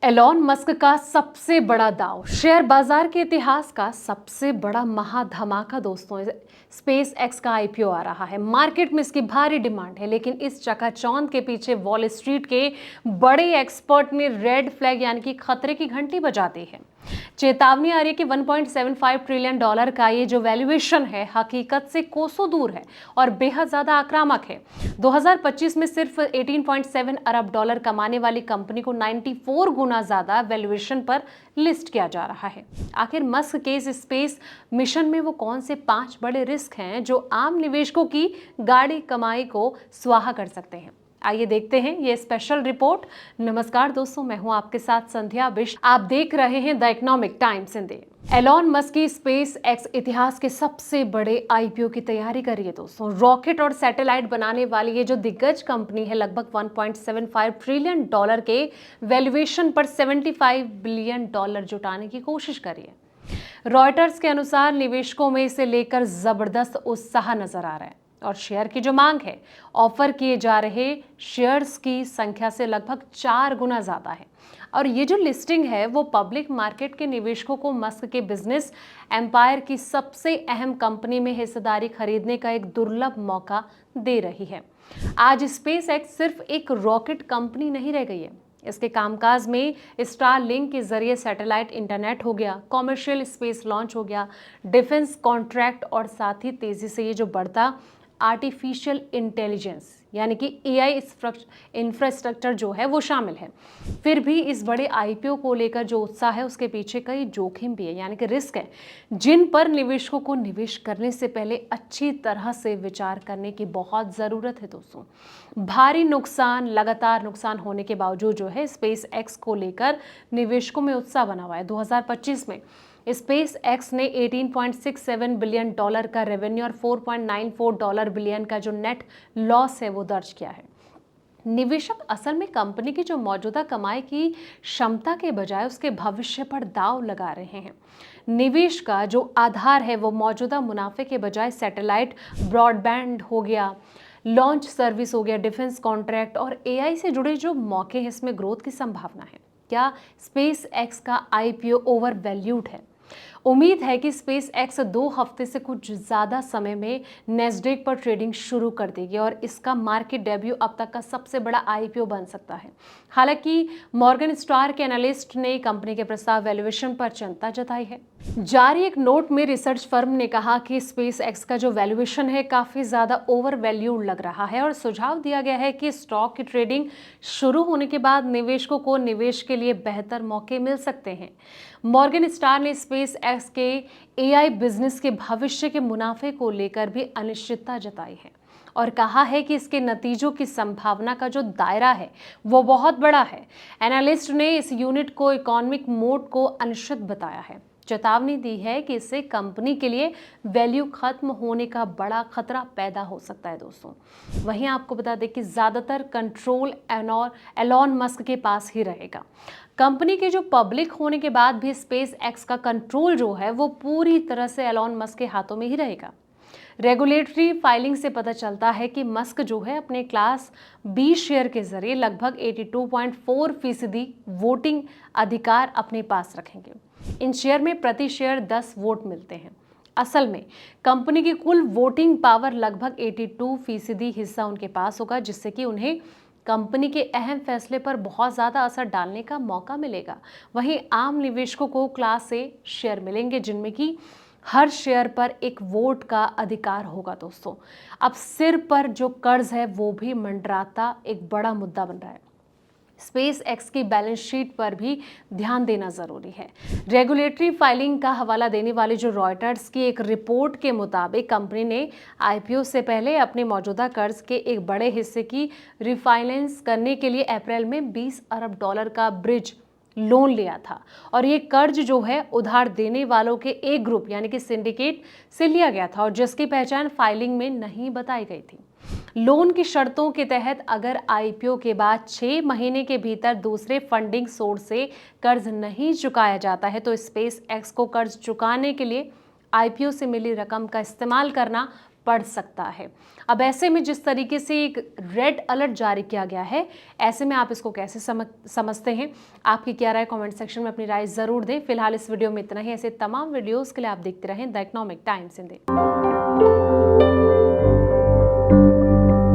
Elon Musk का सबसे बड़ा दांव, शेयर बाजार के इतिहास का सबसे बड़ा महाधमाका दोस्तों, स्पेस एक्स का आईपीओ आ रहा है। मार्केट में इसकी भारी डिमांड है, लेकिन इस चकाचौंध के पीछे वॉल स्ट्रीट के बड़े एक्सपर्ट ने रेड फ्लैग यानी कि खतरे की घंटी बजा दी है। चेतावनी आ रही है कि 1.75 ट्रिलियन डॉलर का ये जो वैल्यूएशन है हकीकत से कोसों दूर है और बेहद ज्यादा आक्रामक है। 2025 में सिर्फ 18.7 अरब डॉलर कमाने वाली कंपनी को 94 गुना ज्यादा वैल्यूएशन पर लिस्ट किया जा रहा है। आखिर मस्क के इस स्पेस मिशन में वो कौन से 5 बड़े रिस्क हैं जो आम निवेशकों की गाढ़ी कमाई को स्वाहा कर सकते हैं? आइए देखते हैं ये स्पेशल रिपोर्ट। नमस्कार दोस्तों, मैं हूं आपके साथ संध्या बिष्ट। आप देख रहे हैं the economic times Hindi. Elon Musk की स्पेस एक्स इतिहास के सबसे बड़े आईपीओ की तैयारी कर रही है दोस्तों। रॉकेट और सैटेलाइट बनाने वाली ये जो दिग्गज कंपनी है लगभग 1.75 ट्रिलियन डॉलर के वैल्यूएशन पर 75 बिलियन डॉलर जुटाने की कोशिश कर रही है। रॉयटर्स के अनुसार निवेशकों में इसे लेकर जबरदस्त उत्साह नजर आ रहा है और शेयर की जो मांग है ऑफर किए जा रहे शेयर्स की संख्या से लगभग 4 गुना ज्यादा है। और ये जो लिस्टिंग है वो पब्लिक मार्केट के निवेशकों को मस्क के बिजनेस एम्पायर की सबसे अहम कंपनी में हिस्सेदारी खरीदने का एक दुर्लभ मौका दे रही है। आज स्पेस एक्स सिर्फ एक रॉकेट कंपनी नहीं रह गई है। इसके कामकाज में स्टारलिंक के जरिए सैटेलाइट इंटरनेट हो गया, कॉमर्शियल स्पेस लॉन्च हो गया, डिफेंस कॉन्ट्रैक्ट और साथ ही तेजी से ये जो बढ़ता आर्टिफिशियल इंटेलिजेंस यानी कि एआई इंफ्रास्ट्रक्चर जो है वो शामिल है। फिर भी इस बड़े आईपीओ को लेकर जो उत्साह है उसके पीछे कई जोखिम भी है यानी कि रिस्क है, जिन पर निवेशकों को निवेश करने से पहले अच्छी तरह से विचार करने की बहुत ज़रूरत है दोस्तों। भारी नुकसान, लगातार नुकसान होने के बावजूद जो है स्पेस एक्स को लेकर निवेशकों में उत्साह बना हुआ है। 2025 में स्पेस एक्स ने 18.67 बिलियन डॉलर का रेवेन्यू और 4.94 डॉलर बिलियन का जो नेट लॉस है वो दर्ज किया है। निवेशक असल में कंपनी की जो मौजूदा कमाई की क्षमता के बजाय उसके भविष्य पर दांव लगा रहे हैं। निवेश का जो आधार है वो मौजूदा मुनाफे के बजाय सैटेलाइट, ब्रॉडबैंड हो गया, लॉन्च सर्विस हो गया, डिफेंस कॉन्ट्रैक्ट और एआई से जुड़े जो मौके हैं, इसमें ग्रोथ की संभावना है। क्या स्पेस एक्स का आईपीओ ओवर वैल्यूड है? उम्मीद है कि स्पेस एक्स 2 हफ्ते से कुछ ज़्यादा समय में नैस्डैक पर ट्रेडिंग शुरू कर देगी और इसका मार्केट डेब्यू अब तक का सबसे बड़ा आईपीओ बन सकता है। हालांकि मॉर्गन स्टार के एनालिस्ट ने कंपनी के प्रस्ताव वैल्यूएशन पर चिंता जताई है। जारी एक नोट में रिसर्च फर्म ने कहा कि स्पेस एक्स का जो वैल्यूएशन है काफ़ी ज़्यादा ओवर वैल्यूड लग रहा है और सुझाव दिया गया है कि स्टॉक की ट्रेडिंग शुरू होने के बाद निवेशकों को निवेश के लिए बेहतर मौके मिल सकते हैं। मॉर्गन स्टार ने स्पेस एक्स के एआई बिजनेस के भविष्य के मुनाफे को लेकर भी अनिश्चितता जताई है और कहा है कि इसके नतीजों की संभावना का जो दायरा है वो बहुत बड़ा है। एनालिस्ट ने इस यूनिट को इकोनॉमिक मोड को अनिश्चित बताया है, चेतावनी दी है कि इससे कंपनी के लिए वैल्यू खत्म होने का बड़ा खतरा पैदा हो सकता है दोस्तों। वहीं आपको बता दें कि ज़्यादातर कंट्रोल एलॉन मस्क के पास ही रहेगा। कंपनी के जो पब्लिक होने के बाद भी स्पेस एक्स का कंट्रोल जो है वो पूरी तरह से एलॉन मस्क के हाथों में ही रहेगा। रेगुलेटरी फाइलिंग से पता चलता है कि मस्क जो है अपने क्लास बी शेयर के जरिए लगभग 82.4% वोटिंग अधिकार अपने पास रखेंगे। इन शेयर में प्रति शेयर 10 वोट मिलते हैं। असल में कंपनी की कुल वोटिंग पावर लगभग 82% हिस्सा उनके पास होगा, जिससे कि उन्हें कंपनी के अहम फैसले पर बहुत ज़्यादा असर डालने का मौका मिलेगा। वहीं आम निवेशकों को क्लास ए शेयर मिलेंगे, जिनमें कि हर शेयर पर एक वोट का अधिकार होगा दोस्तों। अब सिर पर जो कर्ज है वो भी मंडराता एक बड़ा मुद्दा बन रहा है। स्पेस एक्स की बैलेंस शीट पर भी ध्यान देना जरूरी है। रेगुलेटरी फाइलिंग का हवाला देने वाली जो रॉयटर्स की एक रिपोर्ट के मुताबिक कंपनी ने आईपीओ से पहले अपने मौजूदा कर्ज के एक बड़े हिस्से की रिफाइनेंस करने के लिए अप्रैल में 20 अरब डॉलर का ब्रिज लोन लिया था और ये कर्ज जो है उधार देने वालों के एक ग्रुप यानी कि सिंडिकेट से लिया गया था और जिसकी पहचान फाइलिंग में नहीं बताई गई थी। लोन की शर्तों के तहत अगर आईपीओ के बाद 6 महीने के भीतर दूसरे फंडिंग सोर्स से कर्ज नहीं चुकाया जाता है तो स्पेस एक्स को कर्ज चुकाने के लिए आईपीओ से मिली रकम का इस्तेमाल करना बढ़ सकता है। अब ऐसे में जिस तरीके से एक रेड अलर्ट जारी किया गया है, ऐसे में आप इसको कैसे समझते हैं? आपकी क्या राय, कमेंट सेक्शन में अपनी राय जरूर दें। फिलहाल इस वीडियो में इतना ही। ऐसे तमाम वीडियोस के लिए आप देखते रहें द इकोनॉमिक टाइम्स हिंदी।